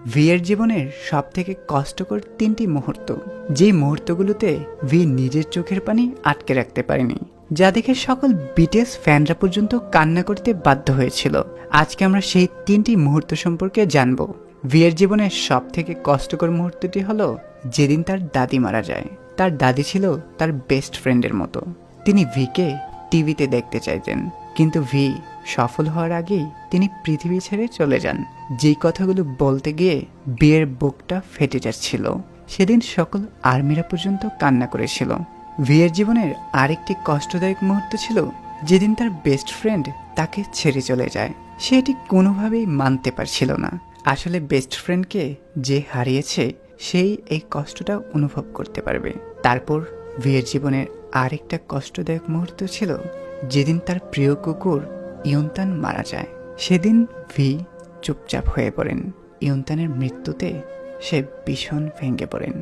ভিয়ের জীবনের সবথেকে কষ্টকর 3টি মুহূর্ত, যে মুহূর্তগুলোতে ভি নিজের চোখের পানি আটকে রাখতে পারেনি, যা দেখে সকল বিটিএস ফ্যানরা পর্যন্ত কান্না করতে বাধ্য হয়েছিল। আজকে আমরা সেই 3টি মুহূর্ত সম্পর্কে জানব। ভিয়ের জীবনের সবথেকে কষ্টকর মুহূর্তটি হলো যেদিন তার দাদি মারা যায়। তার দাদি ছিল তার বেস্ট ফ্রেন্ডের মতো। তিনি ভিকে টিভিতে দেখতে চাইতেন, কিন্তু ভি সফল হওয়ার আগেই তিনি পৃথিবী ছেড়ে চলে যান। যেই কথাগুলো বলতে গিয়ে বিয়ের বুকটা ফেটে যাচ্ছিল, সেদিন সকল আর্মিরা পর্যন্ত কান্না করেছিল। ভিয়ের জীবনের আরেকটি কষ্টদায়ক মুহূর্ত ছিল যেদিন তার বেস্ট ফ্রেন্ড তাকে ছেড়ে চলে যায়। সে এটি কোনোভাবেই মানতে পারছিল না। আসলে বেস্ট ফ্রেন্ডকে যে হারিয়েছে সেই এই কষ্টটা অনুভব করতে পারবে। তারপর ভিয়ের জীবনের আরেকটা কষ্টদায়ক মুহূর্ত ছিল যেদিন তার প্রিয় কুকুর ইয়ন্তান মারা যায়। সেদিন ভি চুপচাপ হয়ে পড়েন। ইয়ন্তানের মৃত্যুতে সে ভীষণ ভেঙে পড়েন।